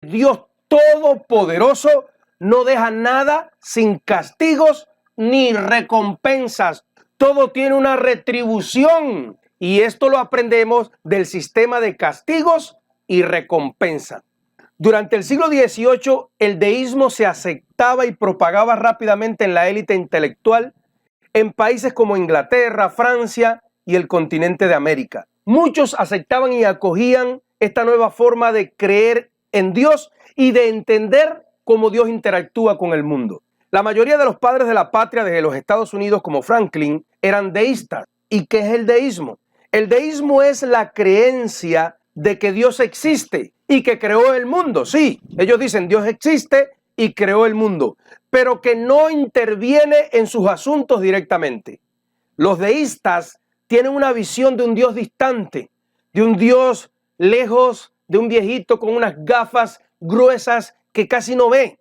Dios Todopoderoso no deja nada sin castigos ni recompensas. Todo tiene una retribución. Y esto lo aprendemos del sistema de castigos y recompensa. Durante el siglo XVIII, el deísmo se aceptaba y propagaba rápidamente en la élite intelectual en países como Inglaterra, Francia y el continente de América. Muchos aceptaban y acogían esta nueva forma de creer en Dios y de entender cómo Dios interactúa con el mundo. La mayoría de los padres de la patria de los Estados Unidos, como Franklin, eran deístas. ¿Y qué es el deísmo? El deísmo es la creencia de que Dios existe y que creó el mundo. Sí, ellos dicen Dios existe y creó el mundo, pero que no interviene en sus asuntos directamente. Los deístas tienen una visión de un Dios distante, de un Dios lejos, de un viejito con unas gafas gruesas que casi no ve.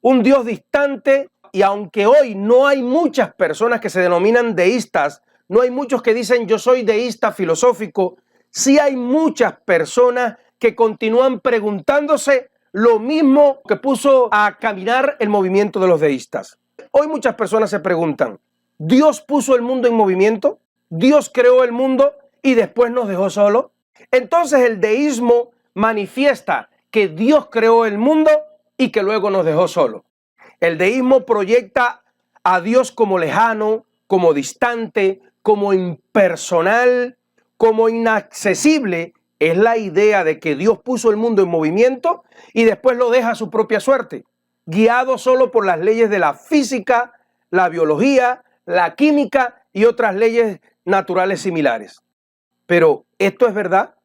Un Dios distante, y aunque hoy no hay muchas personas que se denominan deístas, no hay muchos que dicen yo soy deísta filosófico, sí hay muchas personas que continúan preguntándose lo mismo que puso a caminar el movimiento de los deístas. Hoy muchas personas se preguntan, ¿Dios puso el mundo en movimiento? ¿Dios creó el mundo y después nos dejó solo? Entonces el deísmo manifiesta que Dios creó el mundo y que luego nos dejó solo. El deísmo proyecta a Dios como lejano, como distante, como impersonal, como inaccesible. Es la idea de que Dios puso el mundo en movimiento y después lo deja a su propia suerte, guiado solo por las leyes de la física, la biología, la química y otras leyes naturales similares. Pero, ¿esto es verdad?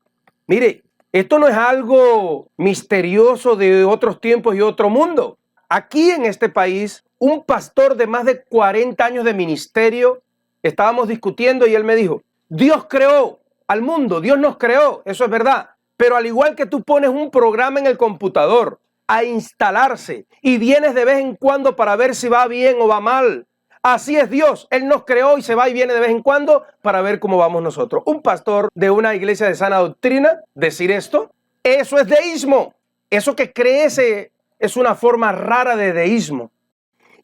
Mire, esto no es algo misterioso de otros tiempos y otro mundo. Aquí en este país, un pastor de más de 40 años de ministerio, estábamos discutiendo y él me dijo, Dios creó al mundo, Dios nos creó, eso es verdad. Pero al igual que tú pones un programa en el computador a instalarse y vienes de vez en cuando para ver si va bien o va mal, así es Dios. Él nos creó y se va y viene de vez en cuando para ver cómo vamos nosotros. Un pastor de una iglesia de sana doctrina decir esto, eso es deísmo. Eso que cree es una forma rara de deísmo.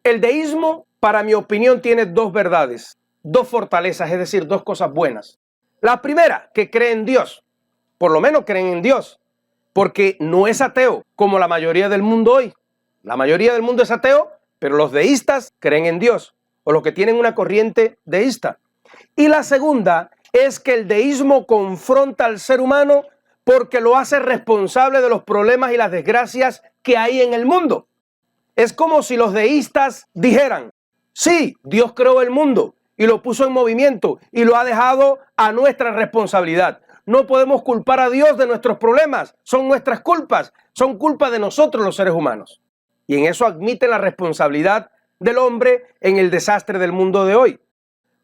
El deísmo, para mi opinión, tiene dos verdades, dos fortalezas, es decir, dos cosas buenas. La primera, que cree en Dios. Por lo menos creen en Dios, porque no es ateo como la mayoría del mundo hoy. La mayoría del mundo es ateo, pero los deístas creen en Dios, o los que tienen una corriente deísta. Y la segunda es que el deísmo confronta al ser humano porque lo hace responsable de los problemas y las desgracias que hay en el mundo. Es como si los deístas dijeran, sí, Dios creó el mundo y lo puso en movimiento y lo ha dejado a nuestra responsabilidad. No podemos culpar a Dios de nuestros problemas, son nuestras culpas, son culpa de nosotros los seres humanos. Y en eso admite la responsabilidad del hombre en el desastre del mundo de hoy.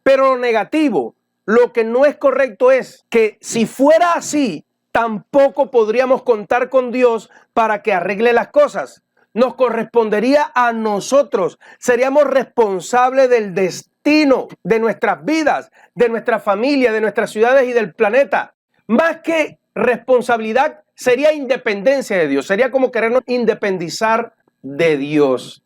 Pero lo negativo, lo que no es correcto es que si fuera así, tampoco podríamos contar con Dios para que arregle las cosas. Nos correspondería a nosotros, seríamos responsables del destino de nuestras vidas, de nuestra familia, de nuestras ciudades y del planeta. Más que responsabilidad, sería independencia de Dios, sería como querernos independizar de Dios.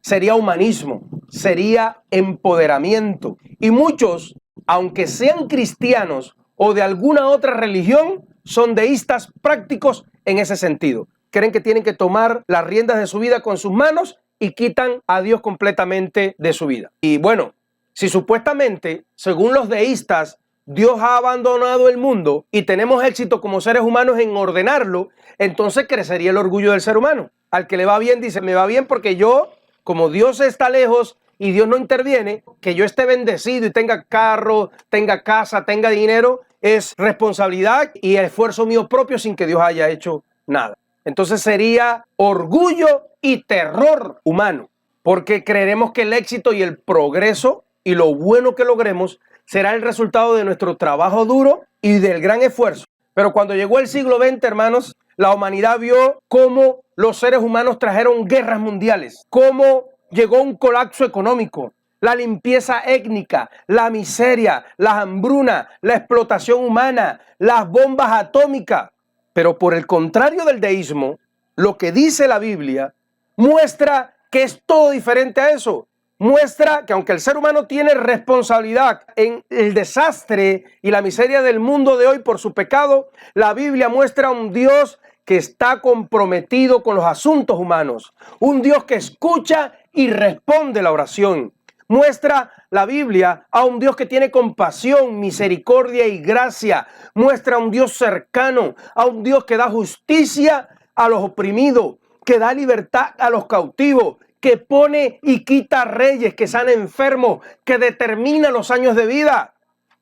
Sería humanismo, sería empoderamiento. Y muchos, aunque sean cristianos o de alguna otra religión, son deístas prácticos en ese sentido. Creen que tienen que tomar las riendas de su vida con sus manos y quitan a Dios completamente de su vida. Y bueno, si supuestamente, según los deístas, Dios ha abandonado el mundo y tenemos éxito como seres humanos en ordenarlo, entonces crecería el orgullo del ser humano. Al que le va bien dice, me va bien porque yo, como Dios está lejos y Dios no interviene, que yo esté bendecido y tenga carro, tenga casa, tenga dinero, es responsabilidad y esfuerzo mío propio sin que Dios haya hecho nada. Entonces sería orgullo y terror humano, porque creeremos que el éxito y el progreso y lo bueno que logremos será el resultado de nuestro trabajo duro y del gran esfuerzo. Pero cuando llegó el siglo XX, hermanos, la humanidad vio cómo los seres humanos trajeron guerras mundiales, cómo llegó un colapso económico, la limpieza étnica, la miseria, la hambruna, la explotación humana, las bombas atómicas. Pero por el contrario del deísmo, lo que dice la Biblia muestra que es todo diferente a eso. Muestra que aunque el ser humano tiene responsabilidad en el desastre y la miseria del mundo de hoy por su pecado, la Biblia muestra un Dios que está comprometido con los asuntos humanos, un Dios que escucha y responde la oración. Muestra la Biblia a un Dios que tiene compasión, misericordia y gracia. Muestra a un Dios cercano, a un Dios que da justicia a los oprimidos, que da libertad a los cautivos, que pone y quita reyes, que sana enfermos, que determina los años de vida.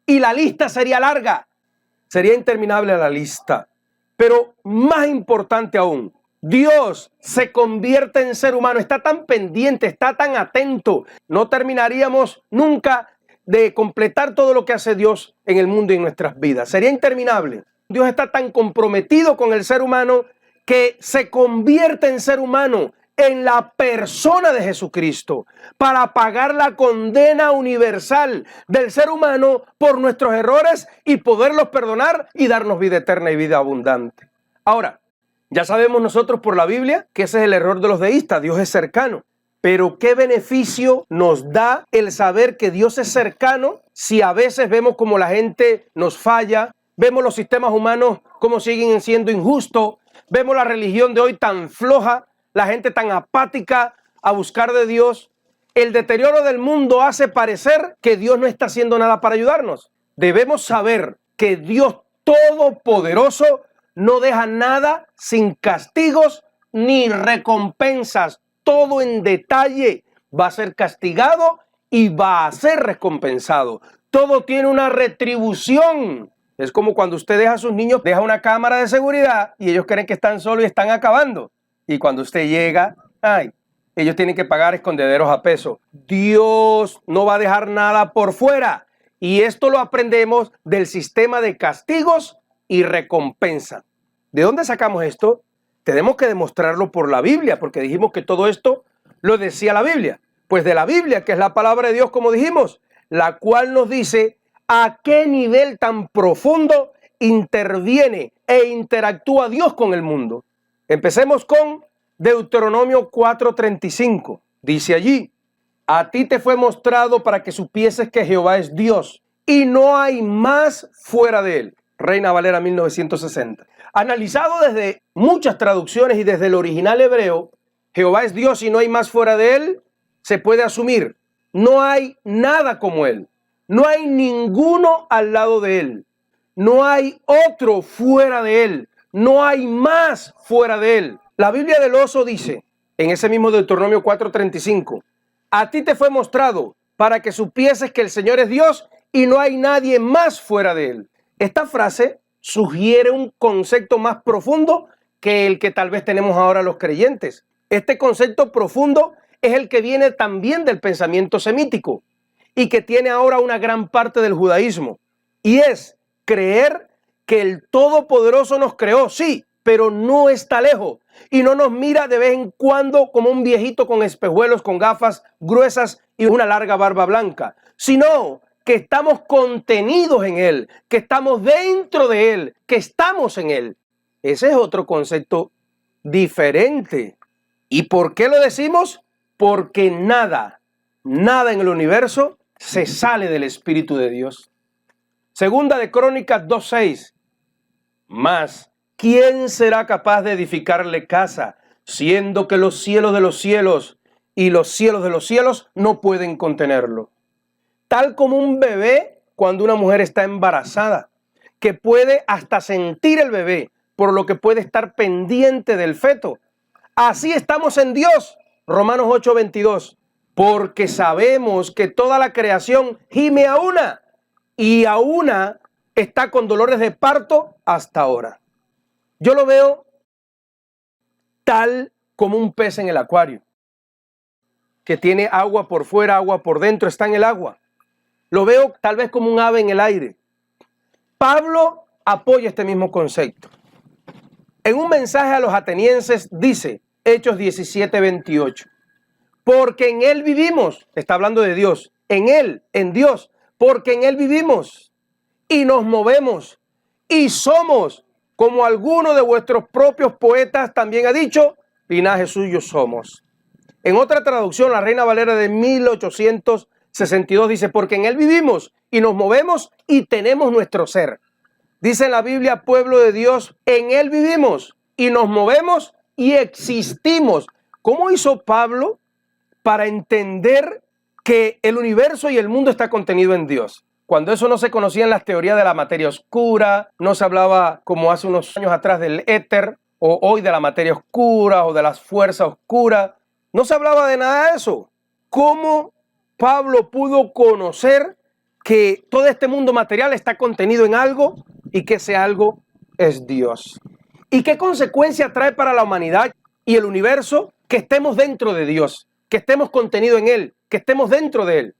Y la lista sería larga, sería interminable la lista. Pero más importante aún, Dios se convierte en ser humano, está tan pendiente, está tan atento. No terminaríamos nunca de completar todo lo que hace Dios en el mundo y en nuestras vidas. Sería interminable. Dios está tan comprometido con el ser humano que se convierte en ser humano, en la persona de Jesucristo, para pagar la condena universal del ser humano por nuestros errores y poderlos perdonar y darnos vida eterna y vida abundante. Ahora, ya sabemos nosotros por la Biblia que ese es el error de los deístas, Dios es cercano. Pero ¿qué beneficio nos da el saber que Dios es cercano si a veces vemos como la gente nos falla, vemos los sistemas humanos como siguen siendo injustos, vemos la religión de hoy tan floja, la gente tan apática a buscar de Dios? El deterioro del mundo hace parecer que Dios no está haciendo nada para ayudarnos. Debemos saber que Dios Todopoderoso no deja nada sin castigos ni recompensas. Todo en detalle va a ser castigado y va a ser recompensado. Todo tiene una retribución. Es como cuando usted deja a sus niños, deja una cámara de seguridad y ellos creen que están solos y están acabando. Y cuando usted llega, ellos tienen que pagar escondederos a peso. Dios no va a dejar nada por fuera. Y esto lo aprendemos del sistema de castigos y recompensa. ¿De dónde sacamos esto? Tenemos que demostrarlo por la Biblia, porque dijimos que todo esto lo decía la Biblia. Pues de la Biblia, que es la palabra de Dios, como dijimos, la cual nos dice a qué nivel tan profundo interviene e interactúa Dios con el mundo. Empecemos con Deuteronomio 4:35. Dice allí: a ti te fue mostrado para que supieses que Jehová es Dios y no hay más fuera de él. Reina Valera 1960. Analizado desde muchas traducciones y desde el original hebreo, Jehová es Dios y no hay más fuera de él, se puede asumir, no hay nada como él. No hay ninguno al lado de él. No hay otro fuera de él. No hay más fuera de él. La Biblia del Oso dice, en ese mismo Deuteronomio 4:35, a ti te fue mostrado para que supieses que el Señor es Dios y no hay nadie más fuera de él. Esta frase sugiere un concepto más profundo que el que tal vez tenemos ahora los creyentes. Este concepto profundo es el que viene también del pensamiento semítico y que tiene ahora una gran parte del judaísmo. Y es creer que el Todopoderoso nos creó, sí, pero no está lejos y no nos mira de vez en cuando como un viejito con espejuelos, con gafas gruesas y una larga barba blanca, sino que estamos contenidos en Él, que estamos dentro de Él, que estamos en Él. Ese es otro concepto diferente. ¿Y por qué lo decimos? Porque nada en el universo se sale del Espíritu de Dios. Segunda de Crónicas 2:6. Mas, ¿quién será capaz de edificarle casa, siendo que los cielos de los cielos y los cielos de los cielos no pueden contenerlo? Tal como un bebé cuando una mujer está embarazada, que puede hasta sentir el bebé, por lo que puede estar pendiente del feto. Así estamos en Dios. Romanos 8:22. Porque sabemos que toda la creación gime a una, y a una está con dolores de parto hasta ahora. Yo lo veo tal como un pez en el acuario, que tiene agua por fuera, agua por dentro, está en el agua. Lo veo tal vez como un ave en el aire. Pablo apoya este mismo concepto. En un mensaje a los atenienses dice, Hechos 17:28, porque en Él vivimos, está hablando de Dios, en Él, en Dios, porque en Él vivimos y nos movemos y somos Como alguno de vuestros propios poetas también ha dicho, linaje suyo somos. En otra traducción, la Reina Valera de 1862 dice, porque en Él vivimos y nos movemos y tenemos nuestro ser. Dice en la Biblia, pueblo de Dios, en Él vivimos y nos movemos y existimos. ¿Cómo hizo Pablo para entender que el universo y el mundo está contenido en Dios? Cuando eso no se conocía en las teorías de la materia oscura, no se hablaba como hace unos años atrás del éter, o hoy de la materia oscura o de las fuerzas oscuras. No se hablaba de nada de eso. ¿Cómo Pablo pudo conocer que todo este mundo material está contenido en algo y que ese algo es Dios? ¿Y qué consecuencia trae para la humanidad y el universo que estemos dentro de Dios, que estemos contenidos en Él, que estemos dentro de Él?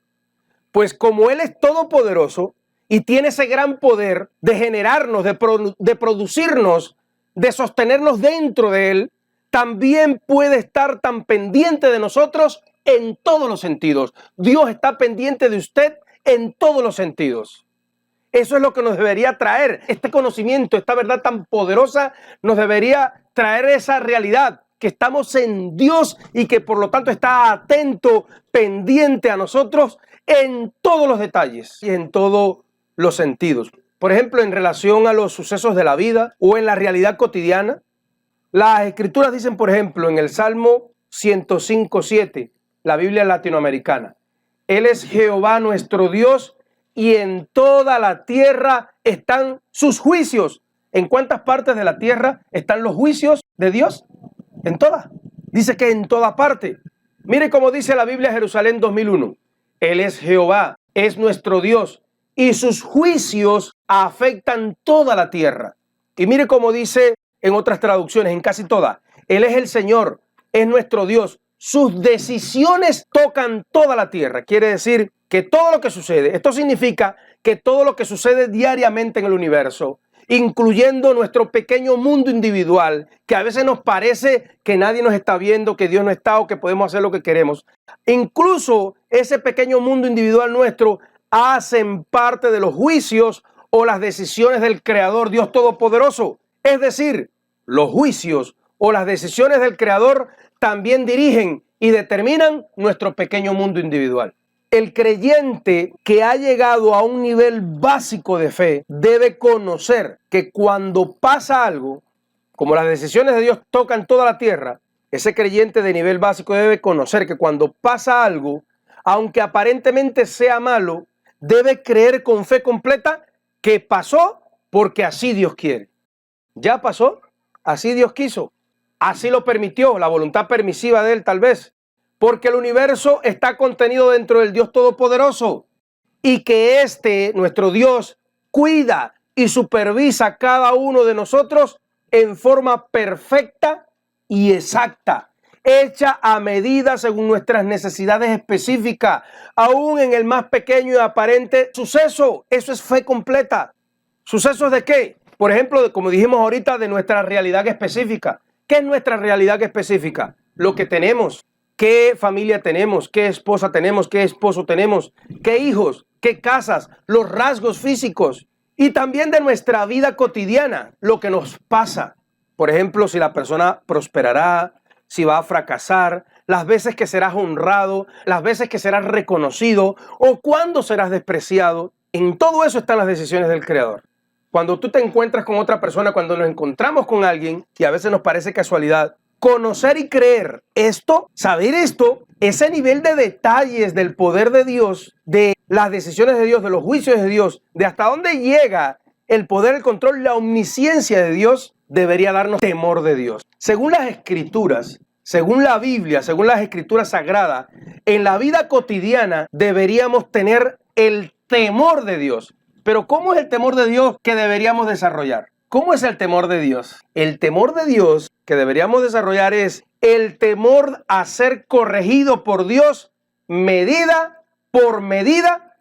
Pues como Él es todopoderoso y tiene ese gran poder de generarnos, de producirnos, de sostenernos dentro de Él, también puede estar tan pendiente de nosotros en todos los sentidos. Dios está pendiente de usted en todos los sentidos. Eso es lo que nos debería traer. Este conocimiento, esta verdad tan poderosa, nos debería traer esa realidad, que estamos en Dios y que por lo tanto está atento, pendiente a nosotros en todos los detalles y en todos los sentidos. Por ejemplo, en relación a los sucesos de la vida o en la realidad cotidiana, las Escrituras dicen, por ejemplo, en el Salmo 105:7, la Biblia latinoamericana, Él es Jehová nuestro Dios y en toda la tierra están sus juicios. ¿En cuántas partes de la tierra están los juicios de Dios? En todas. Dice que en toda parte. Mire cómo dice la Biblia Jerusalén 2001. Él es Jehová, es nuestro Dios y sus juicios afectan toda la tierra. Y mire cómo dice en otras traducciones, en casi todas. Él es el Señor, es nuestro Dios. Sus decisiones tocan toda la tierra. Quiere decir que todo lo que sucede, esto significa que todo lo que sucede diariamente en el universo, incluyendo nuestro pequeño mundo individual, que a veces nos parece que nadie nos está viendo, que Dios no está o que podemos hacer lo que queremos. Incluso ese pequeño mundo individual nuestro hacen parte de los juicios o las decisiones del Creador, Dios Todopoderoso. Es decir, los juicios o las decisiones del Creador también dirigen y determinan nuestro pequeño mundo individual. El creyente que ha llegado a un nivel básico de fe debe conocer que cuando pasa algo, como las decisiones de Dios tocan toda la tierra, ese creyente de nivel básico debe conocer que cuando pasa algo, aunque aparentemente sea malo, debe creer con fe completa que pasó porque así Dios quiere. Ya pasó, así Dios quiso, así lo permitió, la voluntad permisiva de Él tal vez. Porque el universo está contenido dentro del Dios Todopoderoso y que nuestro Dios, cuida y supervisa cada uno de nosotros en forma perfecta y exacta, hecha a medida según nuestras necesidades específicas, aún en el más pequeño y aparente suceso. Eso es fe completa. ¿Sucesos de qué? Por ejemplo, como dijimos ahorita, de nuestra realidad específica. ¿Qué es nuestra realidad específica? Lo que tenemos. ¿Qué familia tenemos? ¿Qué esposa tenemos? ¿Qué esposo tenemos? ¿Qué hijos? ¿Qué casas? Los rasgos físicos. Y también de nuestra vida cotidiana, lo que nos pasa. Por ejemplo, si la persona prosperará, si va a fracasar, las veces que serás honrado, las veces que serás reconocido o cuándo serás despreciado. En todo eso están las decisiones del Creador. Cuando tú te encuentras con otra persona, cuando nos encontramos con alguien, y a veces nos parece casualidad, conocer y creer esto, saber esto, ese nivel de detalles del poder de Dios, de las decisiones de Dios, de los juicios de Dios, de hasta dónde llega el poder, el control, la omnisciencia de Dios, debería darnos temor de Dios. Según las Escrituras, según la Biblia, según las Escrituras sagradas, en la vida cotidiana deberíamos tener el temor de Dios. Pero ¿cómo es el temor de Dios que deberíamos desarrollar? ¿Cómo es el temor de Dios? El temor de Dios que deberíamos desarrollar es el temor a ser corregido por Dios medida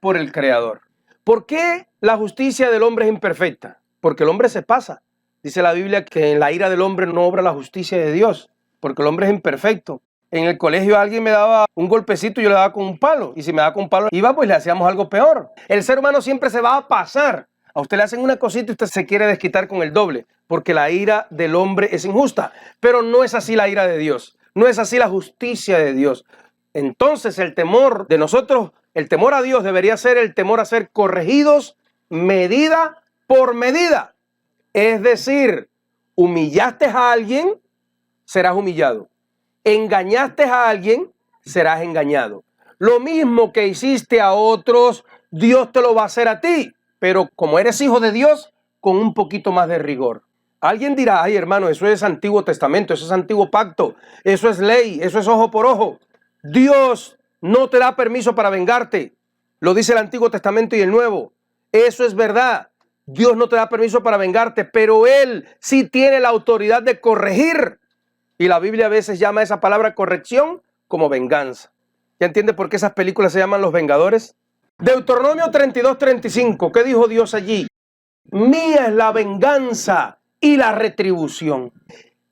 por el Creador. ¿Por qué la justicia del hombre es imperfecta? Porque el hombre se pasa. Dice la Biblia que en la ira del hombre no obra la justicia de Dios, porque el hombre es imperfecto. En el colegio alguien me daba un golpecito y yo le daba con un palo. Y si me daba con un palo, iba pues le hacíamos algo peor. El ser humano siempre se va a pasar. A usted le hacen una cosita y usted se quiere desquitar con el doble. porque la ira del hombre es injusta. Pero no es así la ira de Dios, no es así la justicia de Dios. Entonces el temor de nosotros, el temor a Dios debería ser el temor a ser corregidos medida por medida. Es decir, humillaste a alguien, serás humillado. Engañaste a alguien, serás engañado. Lo mismo que hiciste a otros, Dios te lo va a hacer a ti. Pero como eres hijo de Dios, con un poquito más de rigor. Alguien dirá, ay hermano, eso es Antiguo Testamento, eso es Antiguo Pacto, eso es ley, eso es ojo por ojo. Dios no te da permiso para vengarte. Lo dice el Antiguo Testamento y el Nuevo. Eso es verdad. Dios no te da permiso para vengarte, pero Él sí tiene la autoridad de corregir. Y la Biblia a veces llama esa palabra corrección como venganza. ¿Ya entiende por qué esas películas se llaman Los Vengadores? Deuteronomio 32:35, ¿qué dijo Dios allí? Mía es la venganza y la retribución.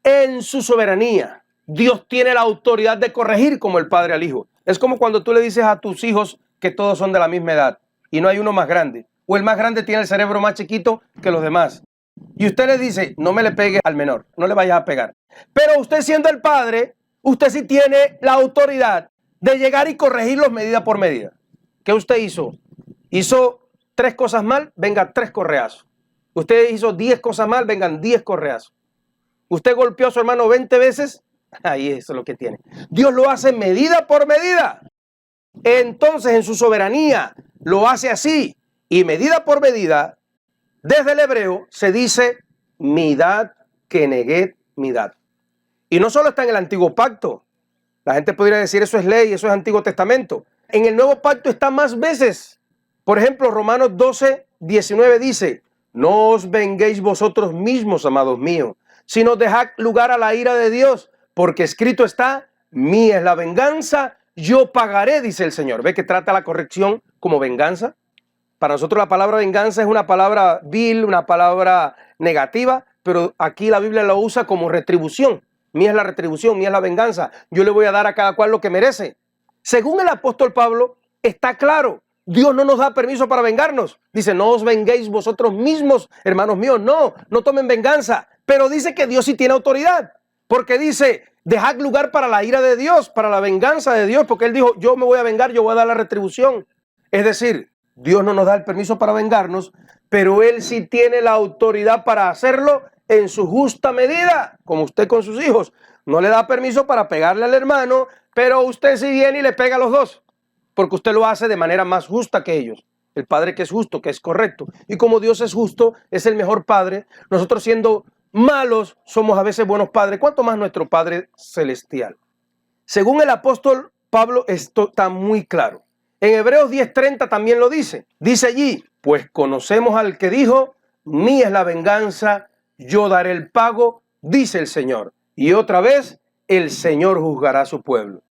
En su soberanía, Dios tiene la autoridad de corregir como el padre al hijo. Es como cuando tú le dices a tus hijos que todos son de la misma edad y no hay uno más grande. O el más grande tiene el cerebro más chiquito que los demás. Y usted le dice, no me le pegue al menor, no le vayas a pegar. Pero usted siendo el padre, usted sí tiene la autoridad de llegar y corregirlos medida por medida. ¿Qué usted hizo? Hizo 3 cosas mal, venga 3 correazos. Usted hizo 10 cosas mal, vengan 10 correazos. Usted golpeó a su hermano 20 veces, ahí eso es lo que tiene. Dios lo hace medida por medida. Entonces en su soberanía lo hace así. Y medida por medida, desde el hebreo se dice midad keneged midad. Y no solo está en el Antiguo Pacto. La gente podría decir eso es ley, eso es Antiguo Testamento. En el Nuevo Pacto está más veces. Por ejemplo, Romanos 12:19 dice, no os venguéis vosotros mismos, amados míos, sino dejad lugar a la ira de Dios, porque escrito está, mía es la venganza, yo pagaré, dice el Señor. ¿Ve que trata la corrección como venganza? Para nosotros la palabra venganza es una palabra vil, una palabra negativa, pero aquí la Biblia lo usa como retribución. Mía es la retribución, mía es la venganza. Yo le voy a dar a cada cual lo que merece. Según el apóstol Pablo, está claro, Dios no nos da permiso para vengarnos. Dice, no os venguéis vosotros mismos, hermanos míos, no tomen venganza. Pero dice que Dios sí tiene autoridad, porque dice, dejad lugar para la ira de Dios, para la venganza de Dios, porque Él dijo, yo me voy a vengar, yo voy a dar la retribución. Es decir, Dios no nos da el permiso para vengarnos, pero Él sí tiene la autoridad para hacerlo en su justa medida, como usted con sus hijos. No le da permiso para pegarle al hermano, pero usted sí viene y le pega a los dos, porque usted lo hace de manera más justa que ellos. El Padre que es justo, que es correcto. Y como Dios es justo, es el mejor Padre, nosotros siendo malos somos a veces buenos padres. ¿Cuánto más nuestro Padre celestial? Según el apóstol Pablo, esto está muy claro. En Hebreos 10:30 también lo dice. Dice allí, pues conocemos al que dijo, mía es la venganza, yo daré el pago, dice el Señor. Y otra vez, el Señor juzgará a su pueblo.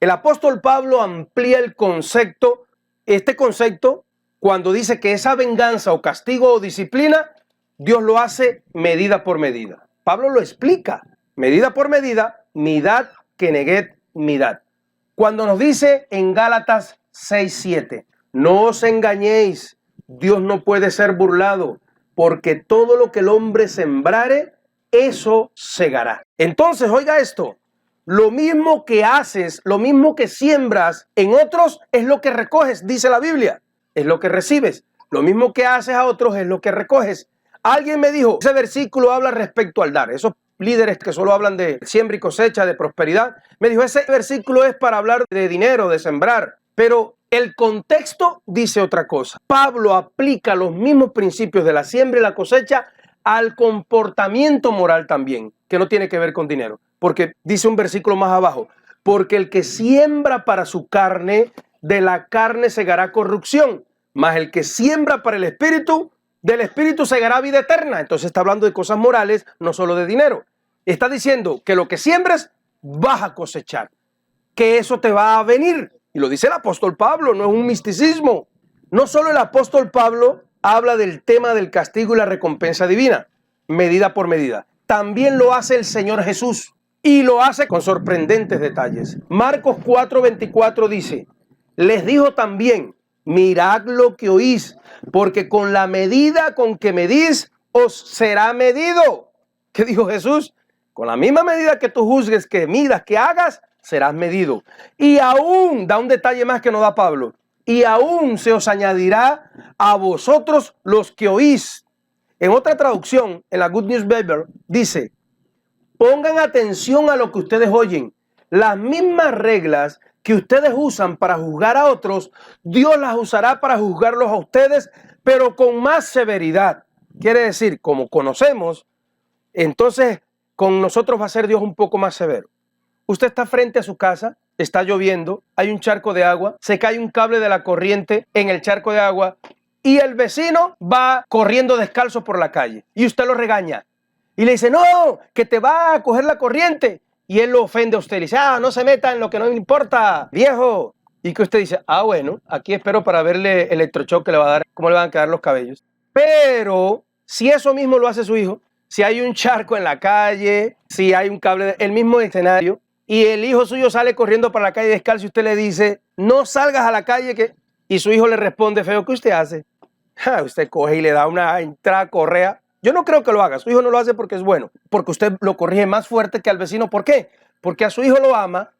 El apóstol Pablo amplía el concepto, este concepto, cuando dice que esa venganza o castigo o disciplina, Dios lo hace medida por medida. Pablo lo explica, medida por medida, midad keneged midad. Cuando nos dice en Gálatas 6:7, no os engañéis, Dios no puede ser burlado, porque todo lo que el hombre sembrare, eso segará. Entonces, oiga esto, lo mismo que haces, lo mismo que siembras en otros, es lo que recoges, dice la Biblia, es lo que recibes. Lo mismo que haces a otros es lo que recoges. Alguien me dijo, ese versículo habla respecto al dar. Esos líderes que solo hablan de siembra y cosecha, de prosperidad, me dijo, ese versículo es para hablar de dinero, de sembrar. Pero el contexto dice otra cosa. Pablo aplica los mismos principios de la siembra y la cosecha al comportamiento moral también, que no tiene que ver con dinero. Porque dice un versículo más abajo, porque el que siembra para su carne, de la carne segará corrupción, mas el que siembra para el espíritu, del espíritu segará vida eterna. Entonces está hablando de cosas morales, no solo de dinero. Está diciendo que lo que siembres vas a cosechar, que eso te va a venir. Y lo dice el apóstol Pablo, no es un misticismo. No solo el apóstol Pablo habla del tema del castigo y la recompensa divina, medida por medida. También lo hace el Señor Jesús y lo hace con sorprendentes detalles. Marcos 4:24 dice, les dijo también, mirad lo que oís, porque con la medida con que medís, os será medido. ¿Qué dijo Jesús? Con la misma medida que tú juzgues, que midas, que hagas, serás medido. Y aún, da un detalle más que nos da Pablo, y aún se os añadirá a vosotros los que oís. En otra traducción, en la Good News Bible, dice, pongan atención a lo que ustedes oyen. Las mismas reglas que ustedes usan para juzgar a otros, Dios las usará para juzgarlos a ustedes, pero con más severidad. Quiere decir, como conocemos, entonces con nosotros va a ser Dios un poco más severo. Usted está frente a su casa, está lloviendo, hay un charco de agua, se cae un cable de la corriente en el charco de agua y el vecino va corriendo descalzo por la calle y usted lo regaña y le dice, no, que te va a coger la corriente. Y él lo ofende a usted y le dice, no se meta en lo que no le importa, viejo. Y que usted dice, bueno, aquí espero para verle el electrochoque que le va a dar, cómo le van a quedar los cabellos. Pero si eso mismo lo hace su hijo, si hay un charco en la calle, si hay un cable, el mismo escenario, y el hijo suyo sale corriendo para la calle descalzo y usted le dice, no salgas a la calle, y su hijo le responde feo, ¿qué usted hace? Usted coge y le da una entrada correa. Yo no creo que lo haga, su hijo no lo hace porque es bueno, porque usted lo corrige más fuerte que al vecino. ¿Por qué? Porque a su hijo lo ama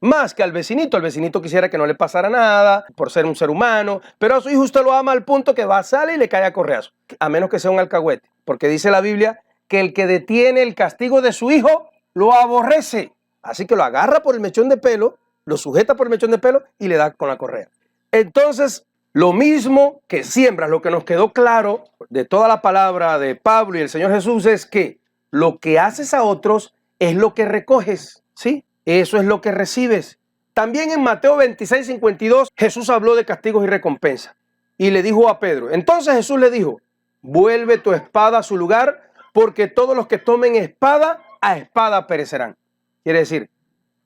más que al vecinito. El vecinito quisiera que no le pasara nada por ser un ser humano, pero a su hijo usted lo ama al punto que va, sale y le cae a correazo, a menos que sea un alcahuete, porque dice la Biblia que el que detiene el castigo de su hijo lo aborrece. Así que lo agarra por el mechón de pelo, lo sujeta por el mechón de pelo y le da con la correa. Entonces, lo mismo que siembras, lo que nos quedó claro de toda la palabra de Pablo y el Señor Jesús es que lo que haces a otros es lo que recoges, ¿sí? Eso es lo que recibes. También en Mateo 26:52 Jesús habló de castigos y recompensas y le dijo a Pedro, entonces Jesús le dijo, vuelve tu espada a su lugar porque todos los que tomen espada, a espada perecerán. Quiere decir,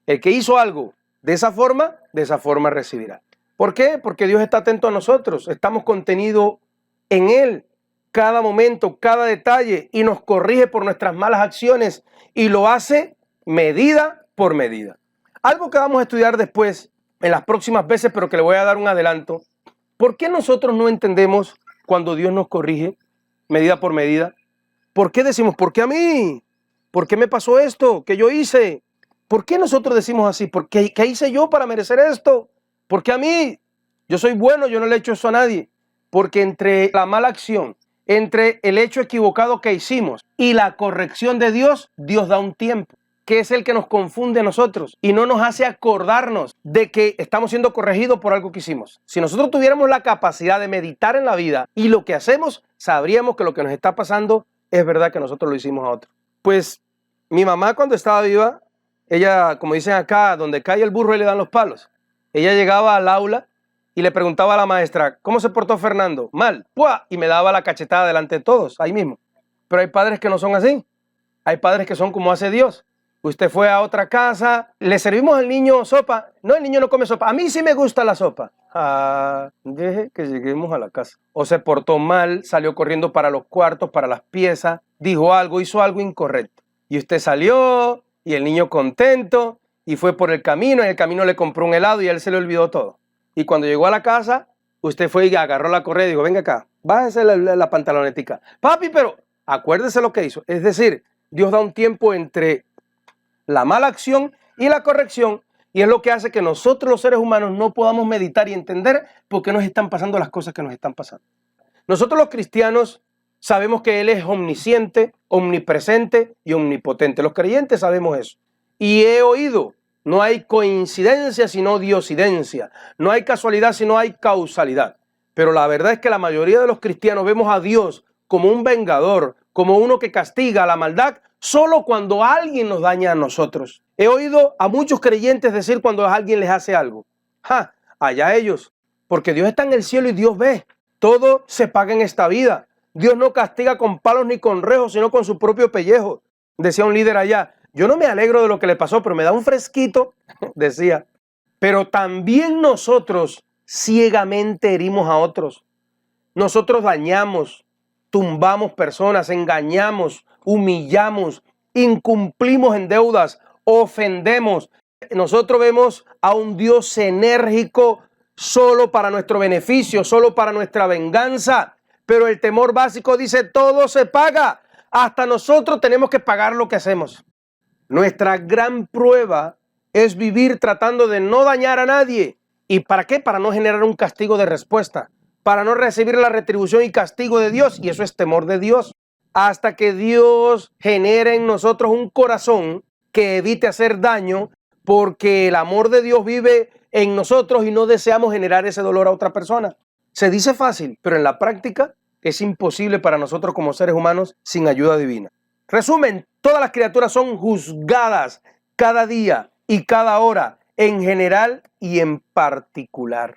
el que hizo algo de esa forma recibirá. ¿Por qué? Porque Dios está atento a nosotros, estamos contenidos en Él cada momento, cada detalle y nos corrige por nuestras malas acciones y lo hace medida por medida. Algo que vamos a estudiar después en las próximas veces, pero que le voy a dar un adelanto. ¿Por qué nosotros no entendemos cuando Dios nos corrige medida por medida? ¿Por qué decimos, ¿por qué a mí? ¿Por qué me pasó esto? ¿Qué yo hice? ¿Por qué nosotros decimos así? ¿Qué hice yo para merecer esto? ¿Por qué a mí? Yo soy bueno, yo no le he hecho eso a nadie. Porque entre la mala acción, entre el hecho equivocado que hicimos y la corrección de Dios, Dios da un tiempo, que es el que nos confunde a nosotros y no nos hace acordarnos de que estamos siendo corregidos por algo que hicimos. Si nosotros tuviéramos la capacidad de meditar en la vida y lo que hacemos, sabríamos que lo que nos está pasando es verdad que nosotros lo hicimos a otro. Pues mi mamá cuando estaba viva, ella, como dicen acá, donde cae el burro y le dan los palos. Ella llegaba al aula y le preguntaba a la maestra, ¿cómo se portó Fernando? Mal. ¡Pua! Y me daba la cachetada delante de todos, ahí mismo. Pero hay padres que no son así. Hay padres que son como hace Dios. Usted fue a otra casa, le servimos al niño sopa. No, el niño no come sopa. A mí sí me gusta la sopa. Deje que lleguemos a la casa. O se portó mal, salió corriendo para los cuartos, para las piezas, dijo algo, hizo algo incorrecto. Y usted salió y el niño contento y fue por el camino. En el camino le compró un helado y a él se le olvidó todo. Y cuando llegó a la casa, usted fue y agarró la correa y dijo, venga acá, bájese la pantalonetica. Papi, pero acuérdese lo que hizo. Es decir, Dios da un tiempo entre la mala acción y la corrección y es lo que hace que nosotros los seres humanos no podamos meditar y entender por qué nos están pasando las cosas que nos están pasando. Nosotros los cristianos sabemos que Él es omnisciente, omnipresente y omnipotente. Los creyentes sabemos eso. Y he oído, no hay coincidencia sino diosidencia. No hay casualidad sino hay causalidad. Pero la verdad es que la mayoría de los cristianos vemos a Dios como un vengador, como uno que castiga la maldad solo cuando alguien nos daña a nosotros. He oído a muchos creyentes decir cuando alguien les hace algo, allá ellos, porque Dios está en el cielo y Dios ve. Todo se paga en esta vida. Dios no castiga con palos ni con rejos, sino con su propio pellejo. Decía un líder allá, yo no me alegro de lo que le pasó, pero me da un fresquito, decía. Pero también nosotros ciegamente herimos a otros. Nosotros dañamos, tumbamos personas, engañamos, humillamos, incumplimos en deudas, ofendemos. Nosotros vemos a un Dios enérgico solo para nuestro beneficio, solo para nuestra venganza. pero el temor básico dice todo se paga. Hasta nosotros tenemos que pagar lo que hacemos. Nuestra gran prueba es vivir tratando de no dañar a nadie. ¿Y para qué? Para no generar un castigo de respuesta, para no recibir la retribución y castigo de Dios, y eso es temor de Dios. Hasta que Dios genere en nosotros un corazón que evite hacer daño, porque el amor de Dios vive en nosotros y no deseamos generar ese dolor a otra persona. Se dice fácil, pero en la práctica es imposible para nosotros como seres humanos sin ayuda divina. Resumen, todas las criaturas son juzgadas cada día y cada hora, en general y en particular.